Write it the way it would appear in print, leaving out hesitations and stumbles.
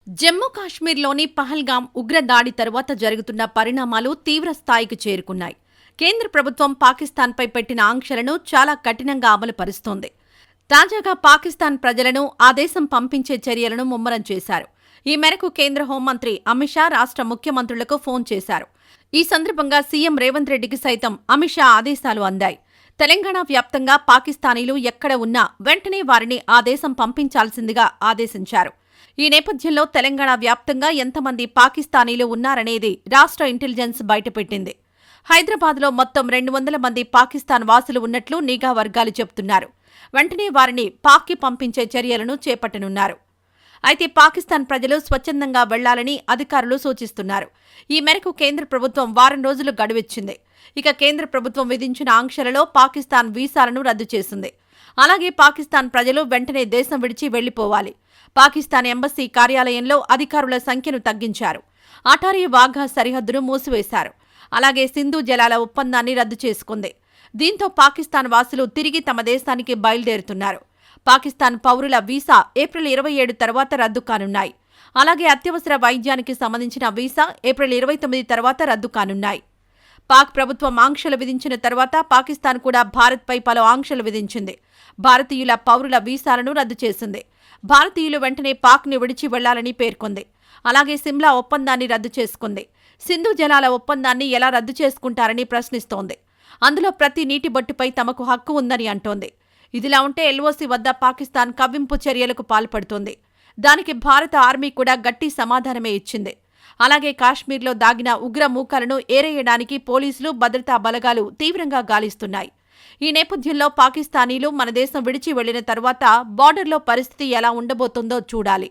జమ్మూ కాశ్మీర్లోని పహల్గాం ఉగ్రదాడి తరువాత జరుగుతున్న పరిణామాలు తీవ్ర స్థాయికి చేరుకున్నాయి. కేంద్ర ప్రభుత్వం పాకిస్తాన్పై పెట్టిన ఆంక్షలను చాలా కఠినంగా అమలు పరుస్తోంది. తాజాగా పాకిస్తాన్ ప్రజలను ఆ దేశం పంపించే చర్యలను ముమ్మరం చేశారు. ఈ మేరకు కేంద్ర హోంమంత్రి అమిత్ షా రాష్ట్ర ముఖ్యమంత్రులకు ఫోన్ చేశారు. ఈ సందర్భంగా సీఎం రేవంత్ రెడ్డికి సైతం అమిత్ షా ఆదేశాలు అందాయి. తెలంగాణ వ్యాప్తంగా పాకిస్తానీలు ఎక్కడ ఉన్నా వెంటనే వారిని ఆ దేశం పంపించాల్సిందిగా ఆదేశించారు. ఈ నేపథ్యంలో తెలంగాణ వ్యాప్తంగా ఎంతమంది పాకిస్తానీలు ఉన్నారనేది రాష్ట్ర ఇంటెలిజెన్స్ బయటపెట్టింది. హైదరాబాద్లో మొత్తం 200 మంది పాకిస్తాన్ వాసులు ఉన్నట్లు నిఘా వర్గాలు చెబుతున్నారు. వెంటనే వారిని పాక్కి పంపించే చర్యలను చేపట్టనున్నారు. అయితే పాకిస్తాన్ ప్రజలు స్వచ్ఛందంగా వెళ్లాలని అధికారులు సూచిస్తున్నారు. ఈ మేరకు కేంద్ర ప్రభుత్వం వారం రోజులు గడువిచ్చింది. ఇక కేంద్ర ప్రభుత్వం విధించిన ఆంక్షలలో పాకిస్తాన్ వీసాలను రద్దు చేసింది. అలాగే పాకిస్తాన్ ప్రజలు వెంటనే దేశం విడిచి వెళ్లిపోవాలి. పాకిస్తాన్ ఎంబసీ కార్యాలయంలో అధికారుల సంఖ్యను తగ్గించారు. అటారీ వాఘా సరిహద్దును మూసివేశారు. అలాగే సింధు జలాల ఒప్పందాన్ని రద్దు చేసుకుంది. దీంతో పాకిస్తాన్ వాసులు తిరిగి తమ దేశానికి బయలుదేరుతున్నారు. పాకిస్తాన్ పౌరుల వీసా ఏప్రిల్ 27 తర్వాత రద్దు కానున్నాయి. అలాగే అత్యవసర వైద్యానికి సంబంధించిన వీసా ఏప్రిల్ 29 తర్వాత రద్దు కానున్నాయి. పాక్ ప్రభుత్వం ఆంక్షలు విధించిన తర్వాత పాకిస్తాన్ కూడా భారత్పై పలు ఆంక్షలు విధించింది. భారతీయుల పౌరుల వీసాలను రద్దు చేసింది. భారతీయులు వెంటనే పాక్ని విడిచి వెళ్లాలని పేర్కొంది. అలాగే సిమ్లా ఒప్పందాన్ని రద్దు చేసుకుంది. సింధు జలాల ఒప్పందాన్ని ఎలా రద్దు చేసుకుంటారని ప్రశ్నిస్తోంది. అందులో ప్రతి నీటి బొట్టుపై తమకు హక్కు ఉందని అంటోంది. ఇదిలా ఉంటే ఎల్ఓసీ వద్ద పాకిస్తాన్ కవ్వింపు చర్యలకు పాల్పడుతోంది. దానికి భారత ఆర్మీ కూడా గట్టి సమాధానమే ఇచ్చింది. అలాగే కాశ్మీర్లో దాగిన ఉగ్ర మూకలను ఏరేయడానికి పోలీసులు, భద్రతా బలగాలు తీవ్రంగా గాలిస్తున్నాయి. ఈ నేపథ్యంలో పాకిస్తానీలు మన దేశం విడిచి వెళ్లిన తర్వాత బార్డర్లో పరిస్థితి ఎలా ఉండబోతుందో చూడాలి.